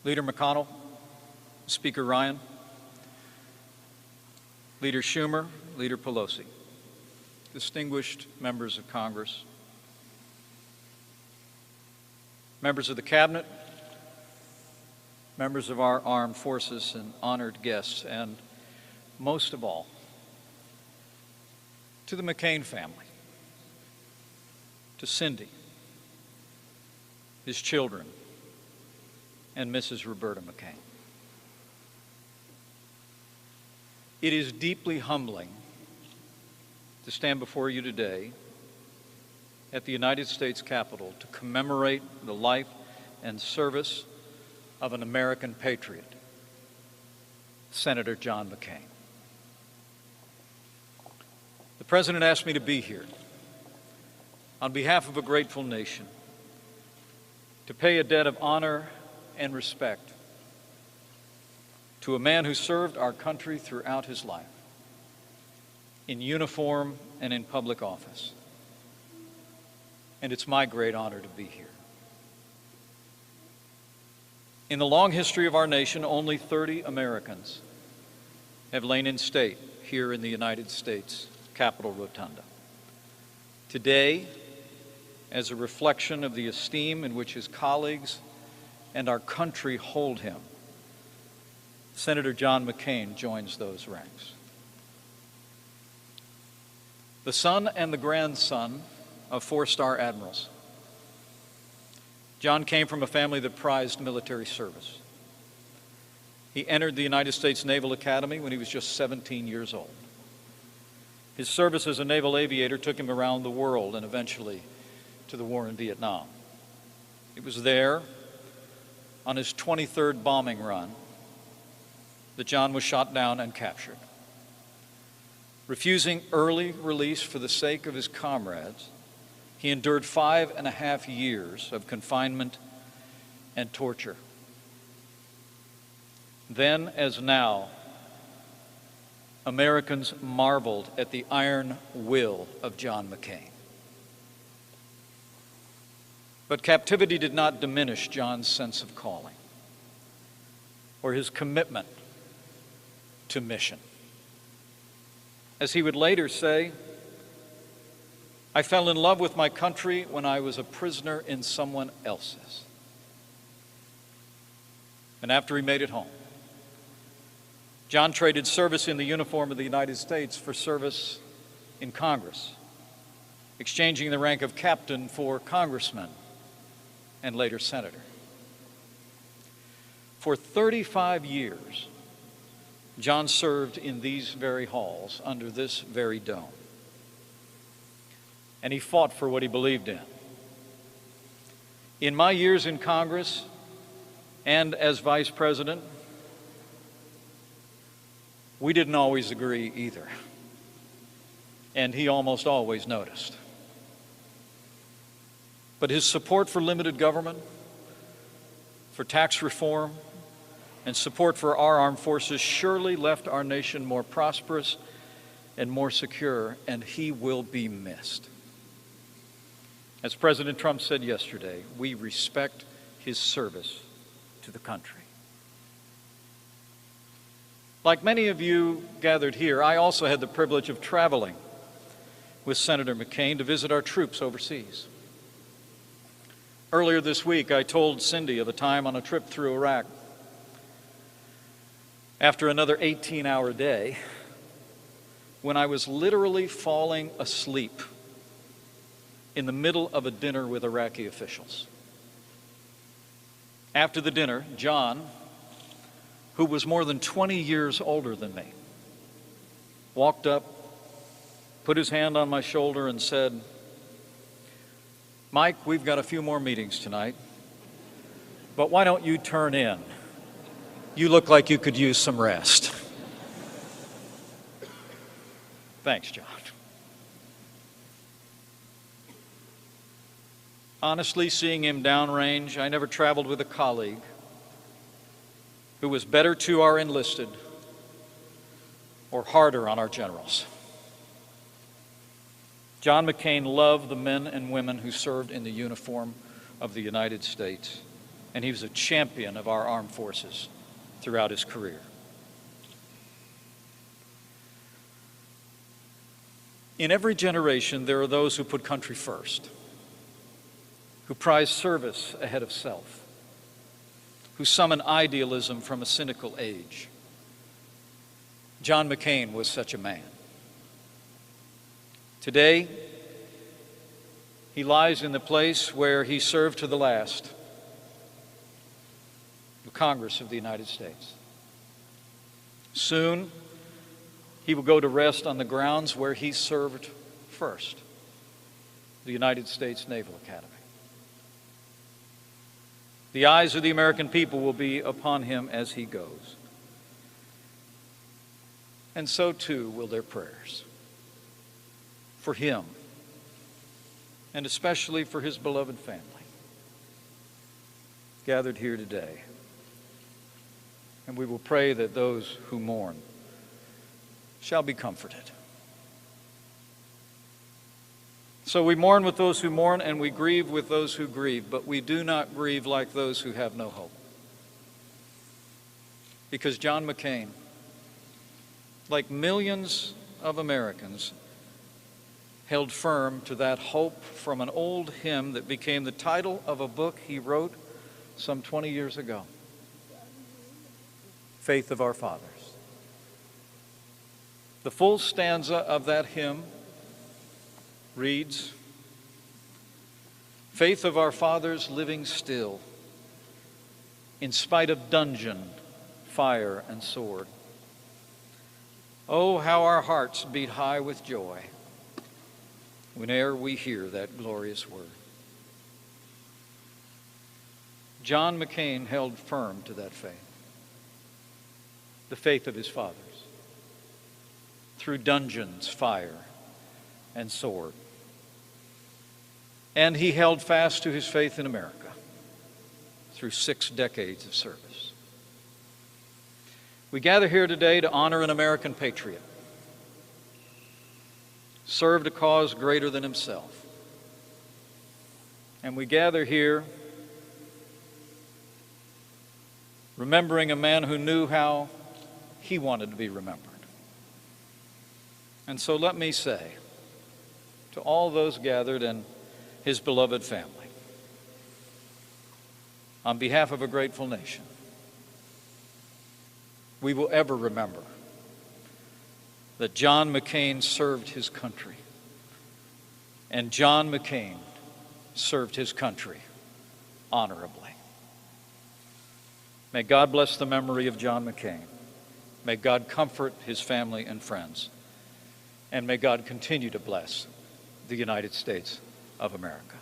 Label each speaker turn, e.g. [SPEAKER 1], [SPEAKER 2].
[SPEAKER 1] Leader McConnell, Speaker Ryan, Leader Schumer, Leader Pelosi, distinguished members of Congress, members of the Cabinet, members of our armed forces, and honored guests, and most of all, to the McCain family, to Cindy, his children, and Mrs. Roberta McCain. It is deeply humbling to stand before you today at the United States Capitol to commemorate the life and service of an American patriot, Senator John McCain. The President asked me to be here on behalf of a grateful nation to pay a debt of honor and respect to a man who served our country throughout his life, in uniform and in public office. And it's my great honor to be here. In the long history of our nation, only 30 Americans have lain in state here in the United States Capitol Rotunda. Today, as a reflection of the esteem in which his colleagues and our country hold him, Senator John McCain joins those ranks. The son and the grandson of four-star admirals, John came from a family that prized military service. He entered the United States Naval Academy when he was just 17 years old. His service as a naval aviator took him around the world and eventually to the war in Vietnam. It was there, on his 23rd bombing run, that John was shot down and captured. Refusing early release for the sake of his comrades, he endured 5.5 years of confinement and torture. Then, as now, Americans marveled at the iron will of John McCain. But captivity did not diminish John's sense of calling or his commitment to mission. As he would later say, "I fell in love with my country when I was a prisoner in someone else's." And after he made it home, John traded service in the uniform of the United States for service in Congress, exchanging the rank of captain for congressman and later senator. For 35 years, John served in these very halls, under this very dome. And he fought for what he believed in. In my years in Congress and as vice president, we didn't always agree either. And he almost always noticed. But his support for limited government, for tax reform, and support for our armed forces surely left our nation more prosperous and more secure, and he will be missed. As President Trump said yesterday, we respect his service to the country. Like many of you gathered here, I also had the privilege of traveling with Senator McCain to visit our troops overseas. Earlier this week, I told Cindy of a time on a trip through Iraq. After another 18-hour day, when I was literally falling asleep in the middle of a dinner with Iraqi officials. After the dinner, John, who was more than 20 years older than me, walked up, put his hand on my shoulder and said, "Mike, we've got a few more meetings tonight, but why don't you turn in? You look like you could use some rest." Thanks, John. Honestly, seeing him downrange, I never traveled with a colleague who was better to our enlisted or harder on our generals. John McCain loved the men and women who served in the uniform of the United States and he was a champion of our armed forces throughout his career. In every generation, there are those who put country first, who prize service ahead of self, who summon idealism from a cynical age. John McCain was such a man. Today, he lies in the place where he served to the last, the Congress of the United States. Soon, he will go to rest on the grounds where he served first, the United States Naval Academy. The eyes of the American people will be upon him as he goes. And so too will their prayers for him, and especially for his beloved family gathered here today. And we will pray that those who mourn shall be comforted. So we mourn with those who mourn, and we grieve with those who grieve, but we do not grieve like those who have no hope. Because John McCain, like millions of Americans, held firm to that hope from an old hymn that became the title of a book he wrote some 20 years ago, Faith of Our Fathers. The full stanza of that hymn reads, "Faith of our fathers living still, in spite of dungeon, fire, and sword. Oh, how our hearts beat high with joy whene'er we hear that glorious word." John McCain held firm to that faith, the faith of his fathers, through dungeons, fire, and sword. And he held fast to his faith in America through 6 decades of service. We gather here today to honor an American patriot, served a cause greater than himself. And we gather here remembering a man who knew how he wanted to be remembered. And so let me say to all those gathered and his beloved family, on behalf of a grateful nation, we will ever remember that John McCain served his country, and John McCain served his country honorably. May God bless the memory of John McCain. May God comfort his family and friends. And may God continue to bless the United States of America.